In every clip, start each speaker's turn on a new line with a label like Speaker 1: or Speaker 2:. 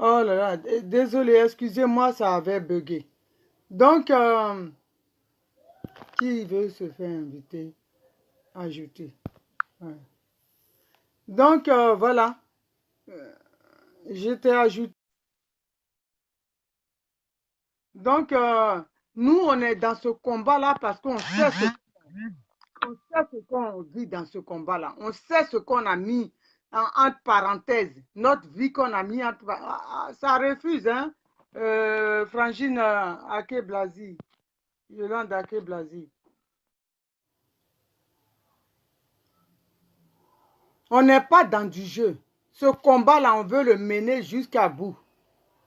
Speaker 1: Oh là là, désolé, excusez-moi, ça avait bugué. Donc, qui veut se faire inviter? Ajouter. Ouais. Donc, voilà, j'étais ajouté. Donc, nous, on est dans ce combat-là parce qu'on sait on sait ce qu'on vit dans ce combat-là. On sait ce qu'on a mis entre parenthèses, notre vie qu'on a mis entre parenthèses. Ça refuse, hein? Frangine Ake Blasi, Yolande Ake Blasi. On n'est pas dans du jeu. Ce combat-là, on veut le mener jusqu'à bout.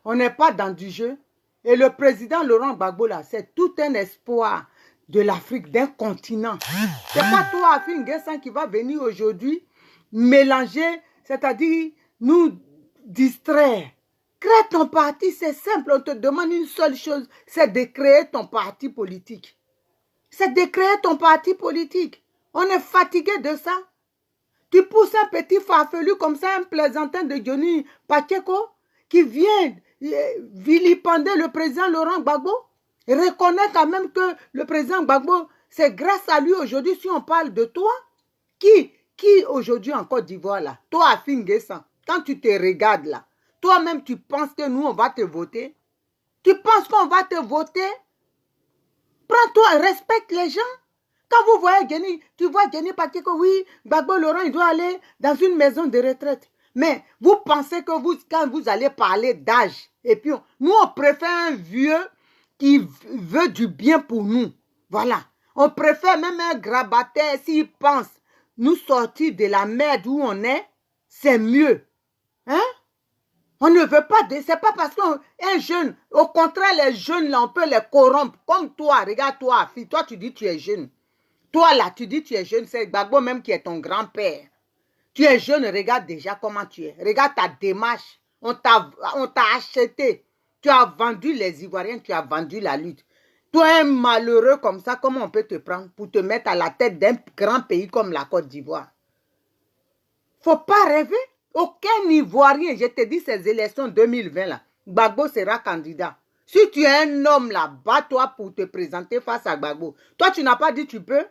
Speaker 1: On n'est pas dans du jeu. Et le président Laurent Gbagbo, là, c'est tout un espoir de l'Afrique, d'un continent. C'est pas toi, Afin Guessan, qui va venir aujourd'hui mélanger, c'est-à-dire nous distraire. Crée ton parti, c'est simple. On te demande une seule chose, c'est de créer ton parti politique. C'est de créer ton parti politique. On est fatigué de ça. Tu pousses un petit farfelu comme ça, un plaisantin de Johnny Pacheco, qui vient vilipender le président Laurent Gbagbo. Reconnais quand même que le président Gbagbo, c'est grâce à lui aujourd'hui, si on parle de toi, qui aujourd'hui en Côte d'Ivoire là, toi Afin Guessan, quand tu te regardes là, toi-même tu penses que nous on va te voter? Tu penses qu'on va te voter? Prends-toi, respecte les gens. Quand vous voyez Jenny, tu vois Jenny Pacheco, oui, Gbagbo Laurent, il doit aller dans une maison de retraite. Mais vous pensez que quand vous allez parler d'âge, et puis nous on préfère un vieux qui veut du bien pour nous. Voilà. On préfère même un grabataire s'il pense nous sortir de la merde où on est, c'est mieux. Hein? On ne veut pas de... C'est pas parce qu'un jeune, au contraire, les jeunes là, on peut les corrompre. Comme toi, regarde-toi, fille, toi tu dis tu es jeune. Toi là, tu dis tu es jeune, c'est Gbagbo même qui est ton grand-père. Tu es jeune, regarde déjà comment tu es. Regarde ta démarche. On t'a acheté. Tu as vendu les Ivoiriens, tu as vendu la lutte. Toi, un malheureux comme ça, comment on peut te prendre pour te mettre à la tête d'un grand pays comme la Côte d'Ivoire? Faut pas rêver. Aucun Ivoirien, je te dis, ces élections 2020 là, Gbagbo sera candidat. Si tu es un homme là, bats-toi pour te présenter face à Gbagbo. Toi, tu n'as pas dit tu peux.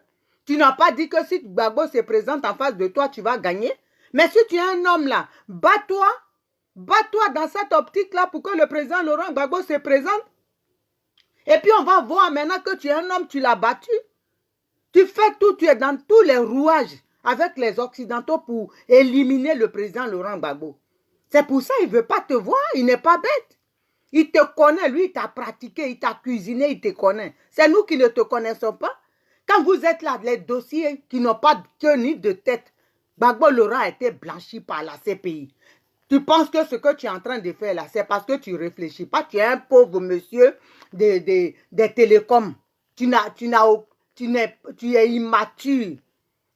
Speaker 1: Tu n'as pas dit que si Gbagbo se présente en face de toi, tu vas gagner. Mais si tu es un homme là, bats-toi. Bats-toi dans cette optique-là pour que le président Laurent Gbagbo se présente. Et puis on va voir maintenant que tu es un homme, tu l'as battu. Tu fais tout, tu es dans tous les rouages avec les Occidentaux pour éliminer le président Laurent Gbagbo. C'est pour ça qu'il ne veut pas te voir, il n'est pas bête. Il te connaît, lui, il t'a pratiqué, il t'a cuisiné, il te connaît. C'est nous qui ne te connaissons pas. Quand vous êtes là, les dossiers qui n'ont pas de queue ni de tête, Gbagbo Laurent a été blanchi par la CPI. Tu penses que ce que tu es en train de faire là, c'est parce que tu ne réfléchis pas. Tu es un pauvre monsieur des télécoms. Tu es immature.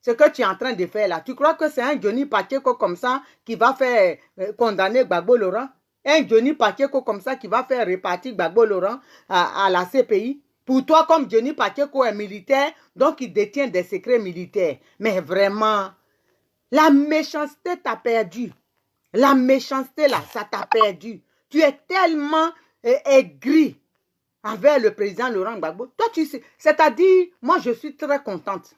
Speaker 1: Ce que tu es en train de faire là, tu crois que c'est un Johnny Pacheco comme ça qui va faire condamner Gbagbo Laurent? Un Johnny Pacheco comme ça qui va faire répartir Gbagbo Laurent à la CPI? Pour toi, comme Johnny Pacheco est militaire, donc il détient des secrets militaires. Mais vraiment, la méchanceté t'a perdu. La méchanceté là, ça t'a perdu. Tu es tellement aigri envers le président Laurent Gbagbo. Toi, tu sais, c'est-à-dire, moi, je suis très contente.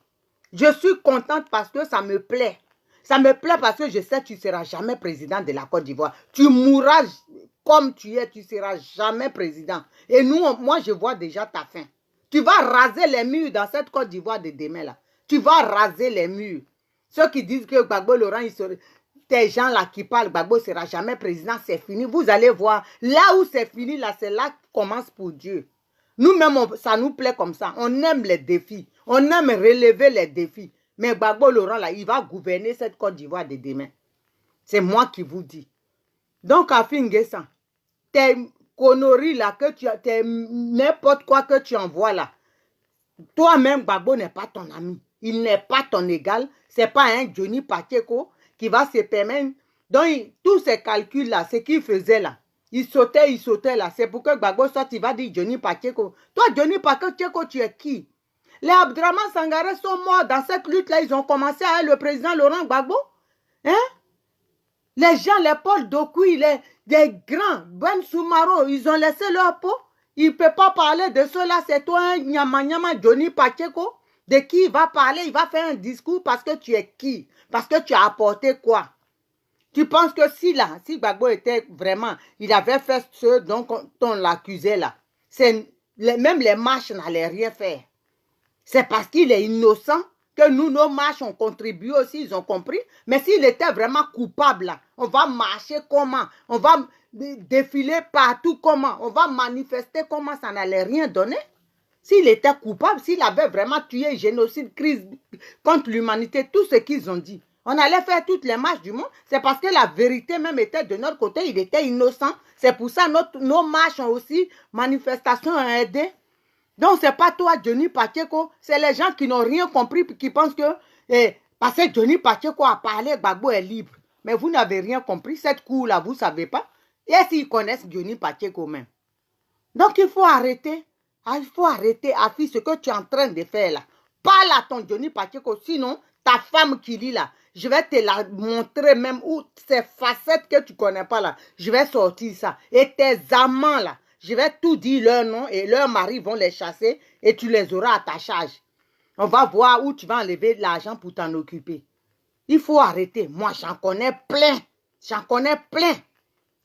Speaker 1: Je suis contente parce que ça me plaît. Ça me plaît parce que je sais que tu ne seras jamais président de la Côte d'Ivoire. Tu mourras comme tu es, tu ne seras jamais président. Et nous, moi, je vois déjà ta fin. Tu vas raser les murs dans cette Côte d'Ivoire de demain là. Tu vas raser les murs. Ceux qui disent que Gbagbo Laurent, tes gens là qui parlent, Gbagbo ne sera jamais président, c'est fini. Vous allez voir, là où c'est fini, là, c'est là que commence pour Dieu. Nous-mêmes, ça nous plaît comme ça. On aime les défis. On aime relever les défis. Mais Gbagbo Laurent, là, il va gouverner cette Côte d'Ivoire de demain. C'est moi qui vous dis. Donc, Afin Guessan, tes conneries là, n'importe quoi que tu envoies là, toi-même, Gbagbo n'est pas ton ami. Il n'est pas ton égal. Ce n'est pas un Johnny Pacheco qui va se permettre. Donc, tous ces calculs-là, ce qu'il faisait là, il sautait là. C'est pour que Gbagbo sorte, il va dire Johnny Pacheco. Toi, Johnny Pacheco, tu es qui? Les Abdraman Sangaré sont morts dans cette lutte-là. Ils ont commencé avec le président Laurent Gbagbo. Hein? Les gens, les Paul Dokui, des grands, Ben Soumaro, ils ont laissé leur peau. Il ne peut pas parler de cela. C'est toi, un Nyama Johnny Pacheco. De qui il va parler? Il va faire un discours parce que tu es qui? Parce que tu as apporté quoi? Tu penses que si Gbagbo était vraiment, il avait fait ce dont on l'accusait là, même les marches n'allaient rien faire. C'est parce qu'il est innocent que nous, nos marches, ont contribué aussi, ils ont compris. Mais s'il était vraiment coupable, là, on va marcher comment? On va défiler partout comment? On va manifester comment? Ça n'allait rien donner. S'il était coupable, s'il avait vraiment tué, génocide, crise contre l'humanité, tout ce qu'ils ont dit, on allait faire toutes les marches du monde. C'est parce que la vérité même était de notre côté, il était innocent. C'est pour ça que nos marches ont aussi, manifestations ont aidé. Donc, ce n'est pas toi, Johnny Pacheco, c'est les gens qui n'ont rien compris et qui pensent que parce que Johnny Pacheco a parlé, Gbagbo est libre. Mais vous n'avez rien compris. Cette cour-là, vous ne savez pas. Et s'ils connaissent Johnny Pacheco même. Donc, il faut arrêter. Il faut arrêter, Afi, ce que tu es en train de faire là. Parle à ton Johnny Pacheco, sinon, ta femme qui lit là, je vais te la montrer même où ces facettes que tu ne connais pas là. Je vais sortir ça. Et tes amants là, je vais tout dire leur nom et leurs maris vont les chasser et tu les auras à ta charge. On va voir où tu vas enlever l'argent pour t'en occuper. Il faut arrêter. Moi, j'en connais plein. J'en connais plein.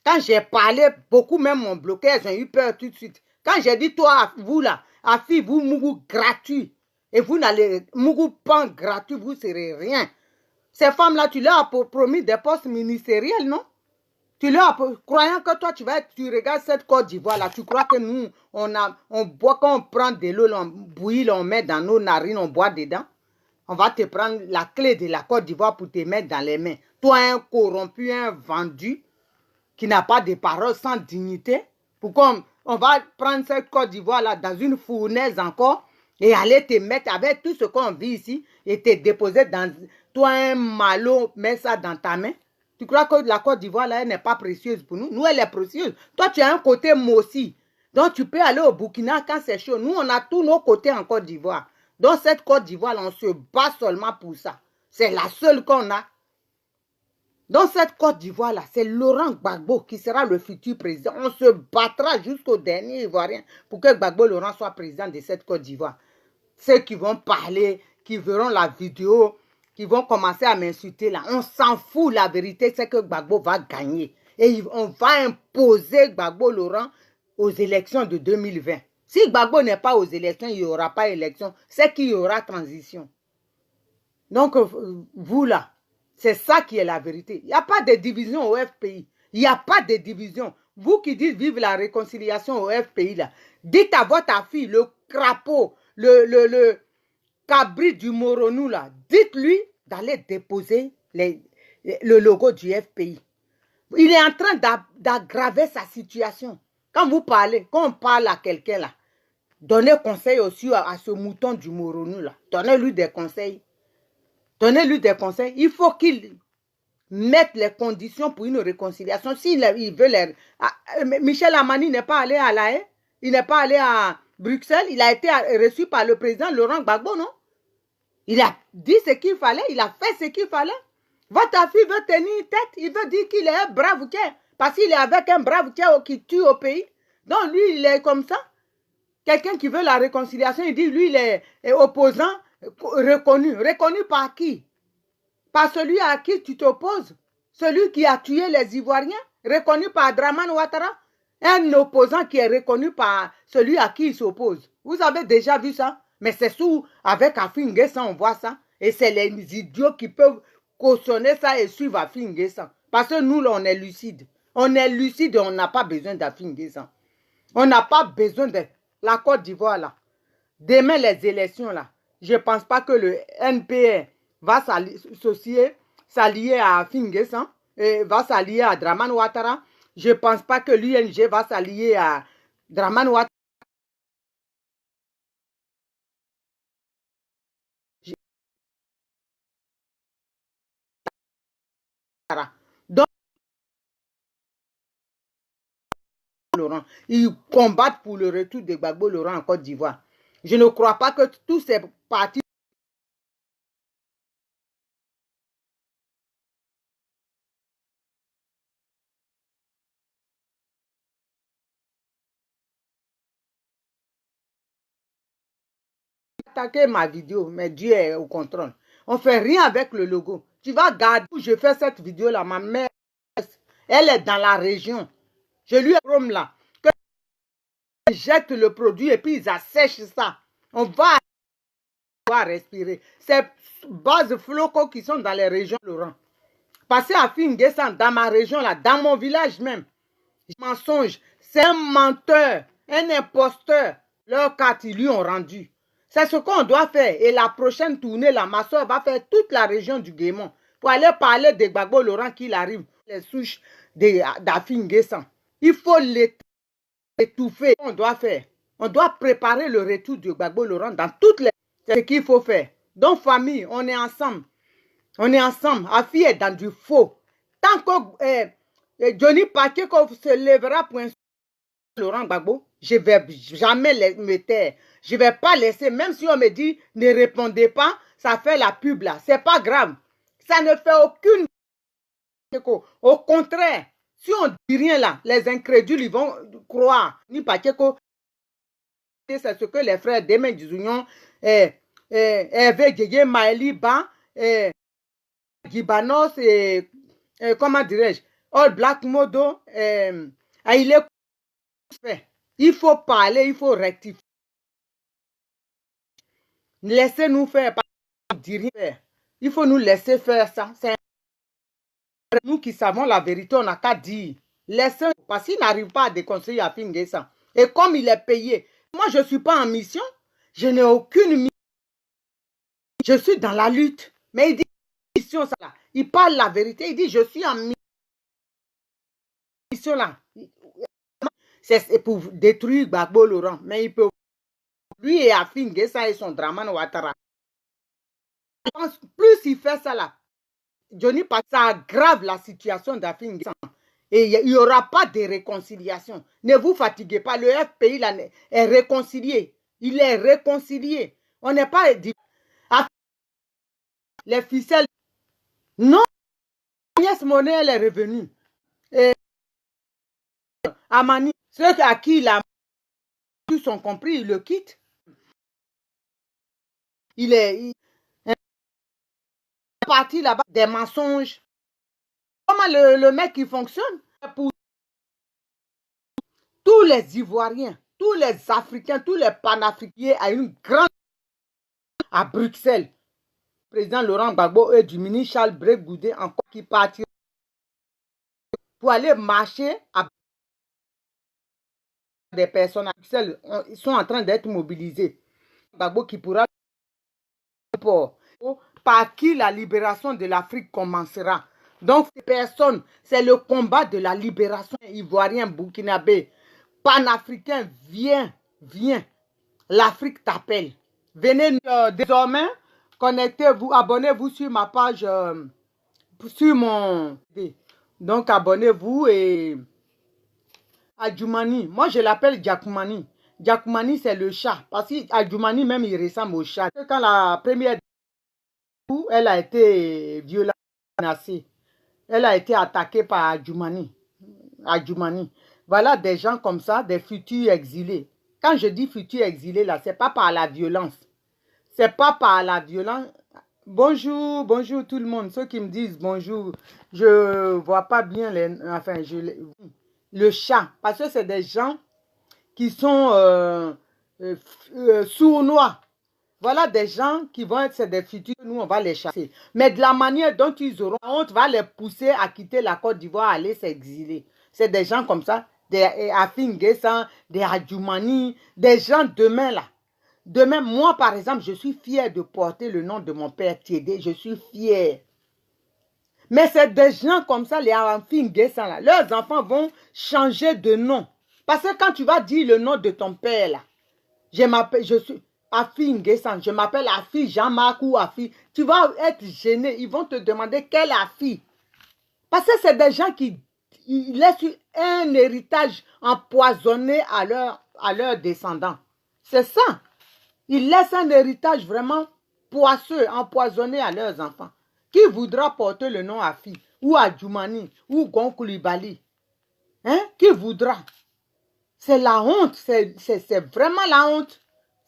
Speaker 1: Quand j'ai parlé, beaucoup même m'ont bloqué, elles ont eu peur tout de suite. Quand j'ai dit, toi, vous là, Afi, vous, Mougou, gratuit. Et vous n'allez, Mougou, pan gratuit, vous ne serez rien. Ces femmes-là, tu leur as promis des postes ministériels, non? Tu leur as, croyant que toi, tu regardes cette Côte d'Ivoire-là, tu crois que nous, on boit, quand on prend de l'eau, on bouillit, on met dans nos narines, on boit dedans. On va te prendre la clé de la Côte d'Ivoire pour te mettre dans les mains. Toi, un corrompu, un vendu, qui n'a pas de parole, sans dignité. Pourquoi on va prendre cette Côte d'Ivoire-là dans une fournaise encore et aller te mettre avec tout ce qu'on vit ici et te déposer dans toi un malot, mets ça dans ta main. Tu crois que la Côte d'Ivoire, là, elle n'est pas précieuse pour nous? Nous, elle est précieuse. Toi, tu as un côté Mossi. Donc, tu peux aller au Burkina quand c'est chaud. Nous, on a tous nos côtés en Côte d'Ivoire. Donc, cette Côte d'Ivoire, on se bat seulement pour ça. C'est la seule qu'on a. Dans cette Côte d'Ivoire-là, c'est Laurent Gbagbo qui sera le futur président. On se battra jusqu'au dernier Ivoirien pour que Gbagbo Laurent soit président de cette Côte d'Ivoire. Ceux qui vont parler, qui verront la vidéo, qui vont commencer à m'insulter là, on s'en fout, la vérité, c'est que Gbagbo va gagner. Et on va imposer Gbagbo Laurent aux élections de 2020. Si Gbagbo n'est pas aux élections, il n'y aura pas élection. C'est qu'il y aura transition. Donc, vous là, c'est ça qui est la vérité. Il n'y a pas de division au FPI. Il n'y a pas de division. Vous qui dites vive la réconciliation au FPI, là, dites à votre fille, le crapaud, le cabri du Moronou, là, dites-lui d'aller déposer le logo du FPI. Il est en train d'aggraver sa situation. Quand vous parlez, quand on parle à quelqu'un, là, donnez conseil aussi à ce mouton du Moronou, là. Donnez-lui des conseils. Donnez-lui des conseils. Il faut qu'il mette les conditions pour une réconciliation. S'il veut les... Michel Amani n'est pas allé à La Haye. Il n'est pas allé à Bruxelles. Il a été reçu par le président Laurent Gbagbo, non? Il a dit ce qu'il fallait. Il a fait ce qu'il fallait. Votre fille veut tenir tête. Il veut dire qu'il est un brave cœur. Parce qu'il est avec un brave cœur qui tue au pays. Donc lui, il est comme ça. Quelqu'un qui veut la réconciliation, il dit, lui, il est opposant. Reconnu. Reconnu par qui? Par celui à qui tu t'opposes. Celui qui a tué les Ivoiriens. Reconnu par Dramane Ouattara. Un opposant qui est reconnu par celui à qui il s'oppose. Vous avez déjà vu ça? Mais c'est sous, avec Afi N'Guessan, on voit ça. Et c'est les idiots qui peuvent cautionner ça et suivre Afi N'Guessan. Parce que nous, là, on est lucide. On est lucide et on n'a pas besoin d'Afi N'Guessan. On n'a pas besoin de la Côte d'Ivoire, là. Demain, les élections, là. Je ne pense pas que le NPR va s'allier à Afi N'Guessan, va s'allier à Dramane Ouattara. Je ne pense pas que l'UNG va s'allier à Dramane Ouattara. Donc, Laurent, ils combattent pour le retour de Gbagbo Laurent en Côte d'Ivoire. Je ne crois pas que tous ces partis attaquer ma vidéo, mais Dieu est au contrôle. On ne fait rien avec le logo. Tu vas garder où je fais cette vidéo-là. Ma mère, elle est dans la région. Je lui ai promis là. Que je jette le produit et puis ils assèchent ça. On va respirer. C'est bases flocos qui sont dans les régions, Laurent. Passez à Finguessan, dans ma région, là, dans mon village même. Mensonge. C'est un menteur, un imposteur. Leur carte, ils lui ont rendu. C'est ce qu'on doit faire. Et la prochaine tournée, là, ma soeur va faire toute la région du Guémon pour aller parler de Gbagbo Laurent qu'il arrive, les souches d'Afinguessan. Il faut l'étouffer. On doit faire. On doit préparer le retour de Gbagbo Laurent dans toutes les... C'est ce qu'il faut faire. Donc, famille, on est ensemble. On est ensemble. Afi est dans du faux. Tant que Johnny Pakeko se lèvera pour insulter Laurent Gbagbo, je ne vais jamais me taire. Je ne vais pas laisser, même si on me dit ne répondez pas, ça fait la pub là. Ce n'est pas grave. Ça ne fait aucune... Au contraire, si on ne dit rien là, les incrédules, ils vont croire. Ni Pakeko, c'est ce que les frères Demain du Union, Hervé Djege, Maëli Ba, Gibanos, comment dirais-je, All Black Modo, il faut parler, il faut rectifier. Laissez-nous faire, il faut nous laisser faire ça. C'est nous qui savons la vérité, on n'a qu'à dire. Laissez, parce qu'il n'arrive pas à déconseiller à Finguessan. Et comme il est payé, moi je ne suis pas en mission, je n'ai aucune mission. Je suis dans la lutte. Mais il dit, mission ça là. Il parle la vérité, il dit, je suis en mission là. C'est pour détruire Gbagbo Laurent. Mais il peut. Lui et Afinguessan et son Dramane Ouattara. Plus il fait ça là, Johnny, ça aggrave la situation d'Afinguessan. Et il n'y aura pas de réconciliation. Ne vous fatiguez pas. Le FPI là, est réconcilié. Il est réconcilié. On n'est pas dit. Les ficelles. Non. Agnès Monet, elle est revenue. Et Amani, ceux à qui il a tous sont compris, il le quitte. Il est parti là-bas des mensonges. Comment le mec il fonctionne? Pour tous les Ivoiriens, tous les Africains, tous les Panafricains à une grande à Bruxelles. Le président Laurent Gbagbo et du ministre Charles Blé-Goudé encore qui partiront pour aller marcher à des personnes à Bruxelles. Ils sont en train d'être mobilisés. Gbagbo qui pourra par qui la libération de l'Afrique commencera. Donc, ces personnes, c'est le combat de la libération ivoirien, burkinabé, panafricain. Viens, viens. L'Afrique t'appelle. Venez désormais, connectez-vous, abonnez-vous sur ma page, sur mon... Donc, abonnez-vous et... Adjoumani, moi je l'appelle Djakoumani. Djakoumani, c'est le chat. Parce qu'Adjoumani, même, il ressemble au chat. Quand la première... Elle a été violente. Elle a été attaquée par Adjoumani. Voilà des gens comme ça, des futurs exilés. Quand je dis futurs exilés, là, ce n'est pas par la violence. C'est pas par la violence. Bonjour, bonjour tout le monde. Ceux qui me disent bonjour, je ne vois pas bien enfin, le chat. Parce que c'est des gens qui sont sournois. Voilà des gens qui vont être des futurs, nous on va les chasser. Mais de la manière dont ils auront, la honte va les pousser à quitter la Côte d'Ivoire, à aller s'exiler. C'est des gens comme ça, des Afinguessan, des Adjoumani, des gens demain là. Demain, moi par exemple, je suis fier de porter le nom de mon père Tiédé, je suis fier. Mais c'est des gens comme ça, les Afinguessan là, leurs enfants vont changer de nom. Parce que quand tu vas dire le nom de ton père là, je suis... Afinguessan, je m'appelle Afi Jean-Marc ou Afi. Tu vas être gêné. Ils vont te demander quelle Afi. Parce que c'est des gens qui laissent un héritage empoisonné à leurs descendants. C'est ça. Ils laissent un héritage vraiment poisseux, empoisonné à leurs enfants. Qui voudra porter le nom Afi ou Adjoumani ou Gonkoulibali? Hein? Qui voudra? C'est la honte. C'est vraiment la honte.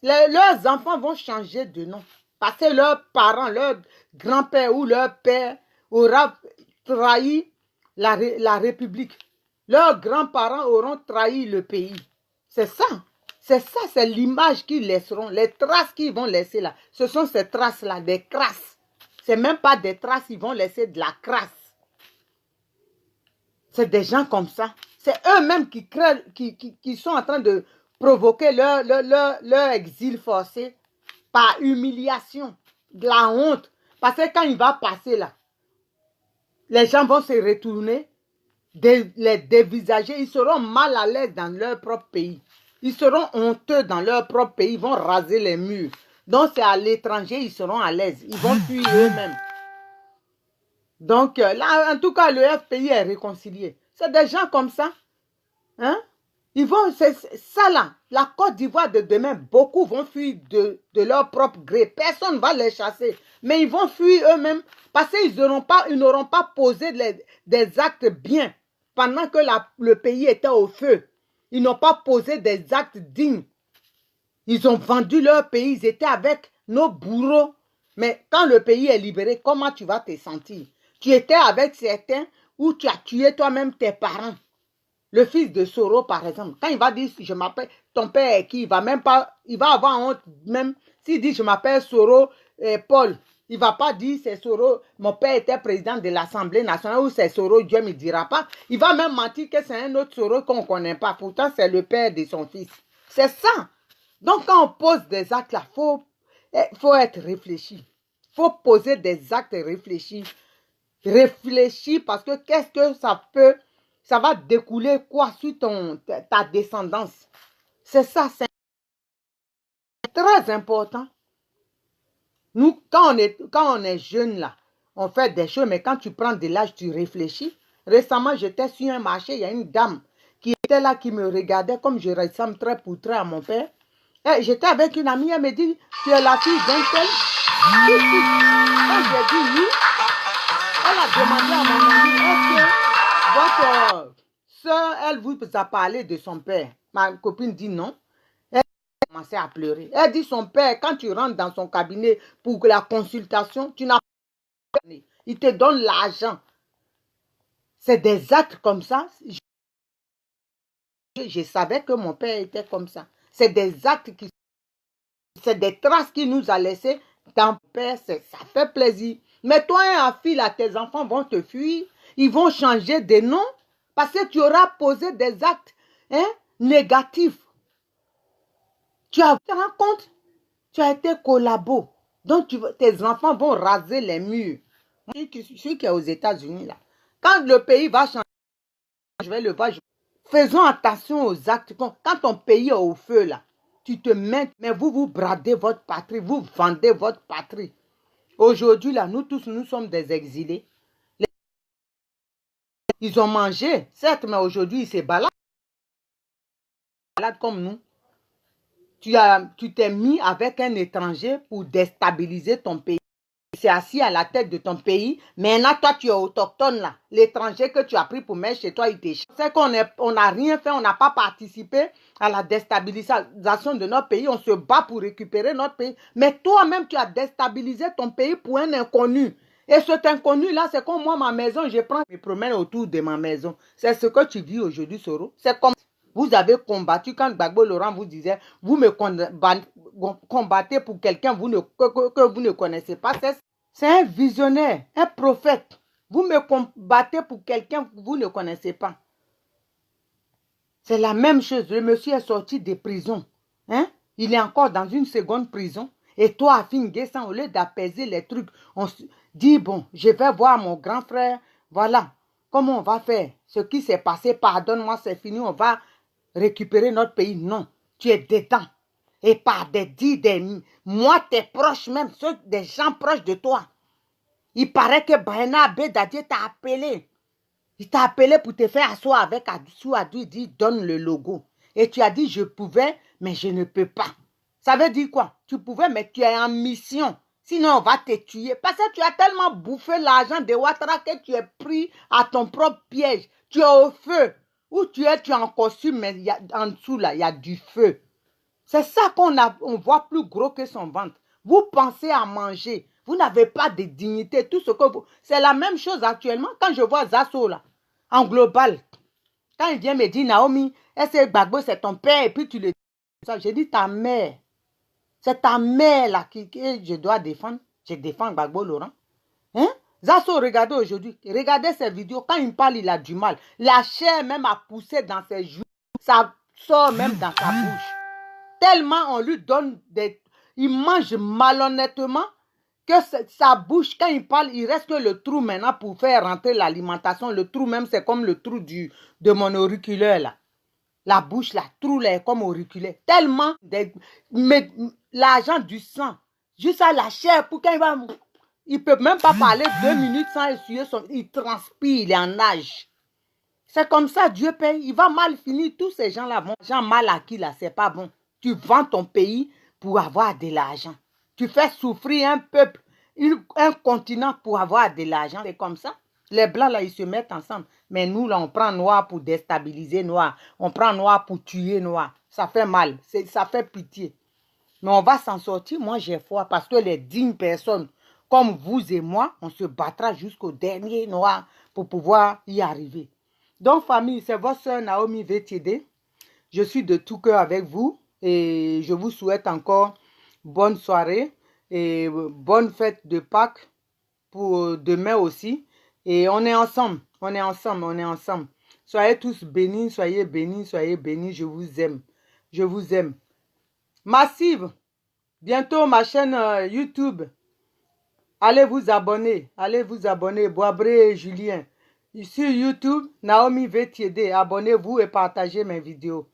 Speaker 1: Leurs enfants vont changer de nom. Parce que leurs parents, leur grand-père ou leur père aura trahi la République. Leurs grands-parents auront trahi le pays. C'est ça. C'est l'image qu'ils laisseront. Les traces qu'ils vont laisser là. Ce sont ces traces-là, des crasses. C'est même pas des traces, ils vont laisser de la crasse. C'est des gens comme ça. C'est eux-mêmes qui créent, qui sont en train de provoquer leur exil forcé par humiliation, de la honte. Parce que quand il va passer là, les gens vont se retourner, les dévisager, ils seront mal à l'aise dans leur propre pays. Ils seront honteux dans leur propre pays, ils vont raser les murs. Donc c'est à l'étranger, ils seront à l'aise. Ils vont fuir eux-mêmes. Donc là, en tout cas, le FPI est réconcilié. C'est des gens comme ça. Hein? Ils vont, c'est ça là, la Côte d'Ivoire de demain, beaucoup vont fuir de leur propre gré. Personne ne va les chasser. Mais ils vont fuir eux-mêmes parce qu'ils n'auront pas posé des actes bien pendant que le pays était au feu. Ils n'ont pas posé des actes dignes. Ils ont vendu leur pays, ils étaient avec nos bourreaux. Mais quand le pays est libéré, comment tu vas te sentir? Tu étais avec certains où tu as tué toi-même tes parents. Le fils de Soro, par exemple, quand il va dire je m'appelle, ton père est qui, il va même pas, il va avoir honte même. S'il dit je m'appelle Soro Paul, il va pas dire c'est Soro, mon père était président de l'Assemblée nationale ou c'est Soro Dieu, il ne dira pas. Il va même mentir que c'est un autre Soro qu'on ne connaît pas. Pourtant, c'est le père de son fils. C'est ça. Donc, quand on pose des actes là, faut être réfléchi. Il faut poser des actes réfléchis. Réfléchis parce que qu'est-ce que ça va découler quoi sur ta descendance. C'est ça, c'est très important. Nous, quand on est jeune là, on fait des choses, mais quand tu prends de l'âge, tu réfléchis. Récemment, j'étais sur un marché, il y a une dame qui était là, qui me regardait comme je ressemble très pour très à mon père. J'étais avec une amie, elle me dit, tu es la fille d'un tel. Quand j'ai dit oui, elle a demandé à mon amie, est-ce que votre soeur, elle vous a parlé de son père? Ma copine dit non. Elle a commencé à pleurer. Elle dit son père, quand tu rentres dans son cabinet pour la consultation, tu n'as pas donné. Il te donne l'argent. C'est des actes comme ça. Je savais que mon père était comme ça. C'est des actes c'est des traces qu'il nous a laissées dans mon père. Ça fait plaisir. Mais toi, un fille, là, tes enfants vont te fuir. Ils vont changer de nom parce que tu auras posé des actes négatifs. Tu te rends compte? Tu as été collabo. Donc, tes enfants vont raser les murs. Celui qui est aux États-Unis, là. Quand le pays va changer, je vais le voir. Faisons attention aux actes. Quand ton pays est au feu, là, tu te mets, mais vous bradez votre patrie, vous vendez votre patrie. Aujourd'hui, là, nous tous, nous sommes des exilés. Ils ont mangé, certes, mais aujourd'hui, ils se baladent comme nous. Tu t'es mis avec un étranger pour déstabiliser ton pays. C'est assis à la tête de ton pays. Maintenant, toi, tu es autochtone là. L'étranger que tu as pris pour mettre chez toi, il t'échappe. C'est qu'on n'a rien fait, on n'a pas participé à la déstabilisation de notre pays. On se bat pour récupérer notre pays. Mais toi-même, tu as déstabilisé ton pays pour un inconnu. Et cet inconnu-là, c'est comme moi, ma maison, je me promène autour de ma maison. C'est ce que tu vis aujourd'hui, Soro. C'est comme vous avez combattu quand Gbagbo Laurent vous disait, vous me combattez pour quelqu'un que vous ne connaissez pas. C'est un visionnaire, un prophète. Vous me combattez pour quelqu'un que vous ne connaissez pas. C'est la même chose. Le monsieur est sorti de prison. Hein? Il est encore dans une seconde prison. Et toi, Afin Guessan, au lieu d'apaiser les trucs, on se dit, bon, je vais voir mon grand frère. Voilà. Comment on va faire? Ce qui s'est passé, pardonne-moi, c'est fini. On va récupérer notre pays. Non. Tu es dedans. Et par moi, tes proches même, des gens proches de toi. Il paraît que Baena Abedadie t'a appelé. Il t'a appelé pour te faire asseoir avec Adou. Adou dit, donne le logo. Et tu as dit, je pouvais, mais je ne peux pas. Ça veut dire quoi? Tu pouvais, mais tu es en mission. Sinon, on va te tuer. Parce que tu as tellement bouffé l'argent de Ouattara que tu es pris à ton propre piège. Tu es au feu. Où tu es en costume, mais en dessous, là, il y a du feu. C'est ça on voit plus gros que son ventre. Vous pensez à manger. Vous n'avez pas de dignité. Tout ce que vous... C'est la même chose actuellement quand je vois Zasso là, en global. Quand il vient me dire, Naomi, est-ce que Gbagbo c'est ton père? Et puis tu le dis ça. J'ai dit ta mère. C'est ta mère là que je dois défendre. Je défends Gbagbo Laurent. Hein? Zasso, regardez aujourd'hui. Regardez ses vidéos. Quand il parle, il a du mal. La chair même a poussé dans ses joues. Ça sort même dans sa bouche. Tellement on lui donne des... Il mange malhonnêtement que sa bouche, quand il parle, il reste que le trou maintenant pour faire rentrer l'alimentation. Le trou même, c'est comme le trou de mon auriculaire là. La bouche, la trou là, est comme auriculaire. Tellement l'argent du sang, juste à la chair, pour quand il va... Il ne peut même pas parler 2 minutes sans essuyer son... Il transpire, il est en nage. C'est comme ça, Dieu paye. Il va mal finir. Tous ces gens-là vont... Gens mal acquis là, c'est pas bon. Tu vends ton pays pour avoir de l'argent. Tu fais souffrir un peuple, un continent pour avoir de l'argent. C'est comme ça. Les Blancs, là, ils se mettent ensemble. Mais nous, là, on prend Noir pour déstabiliser Noir. On prend Noir pour tuer Noir. Ça fait mal. Ça fait pitié. Mais on va s'en sortir. Moi, j'ai foi parce que les dignes personnes comme vous et moi, on se battra jusqu'au dernier Noir pour pouvoir y arriver. Donc, famille, c'est votre soeur Naomi VTD. Je suis de tout cœur avec vous et je vous souhaite encore bonne soirée et bonne fête de Pâques pour demain aussi. Et on est ensemble, on est ensemble, on est ensemble. Soyez tous bénis, soyez bénis, soyez bénis. Je vous aime, je vous aime. Massive, bientôt ma chaîne YouTube. Allez vous abonner, Boabré et Julien. Sur YouTube, Naomi VTD, abonnez-vous et partagez mes vidéos.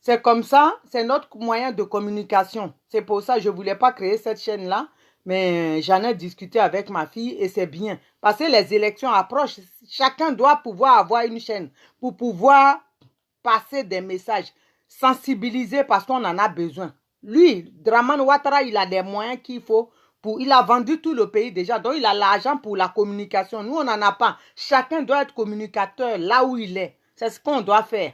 Speaker 1: C'est comme ça, c'est notre moyen de communication. C'est pour ça que je ne voulais pas créer cette chaîne-là, mais j'en ai discuté avec ma fille et c'est bien. Parce que les élections approchent, chacun doit pouvoir avoir une chaîne pour pouvoir passer des messages, sensibiliser parce qu'on en a besoin. Lui, Dramane Ouattara, il a des moyens qu'il faut. Il a vendu tout le pays déjà, donc il a l'argent pour la communication. Nous, on n'en a pas. Chacun doit être communicateur là où il est. C'est ce qu'on doit faire.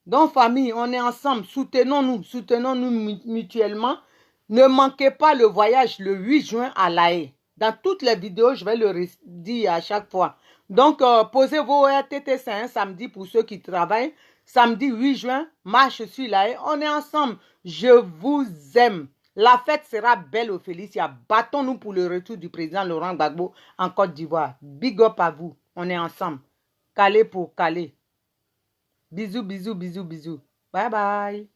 Speaker 1: Donc, famille, on est ensemble. Soutenons-nous mutuellement. Ne manquez pas le voyage le 8 juin à La Haye. Dans toutes les vidéos, je vais le dire à chaque fois. Donc, posez vos RTT, c'est un samedi pour ceux qui travaillent. Samedi 8 juin, marche sur La Haye. On est ensemble. Je vous aime. La fête sera belle au Félicia. Battons-nous pour le retour du président Laurent Gbagbo en Côte d'Ivoire. Big up à vous. On est ensemble. Calé pour Calé. Bisous, bisous, bisous, bisous. Bye bye.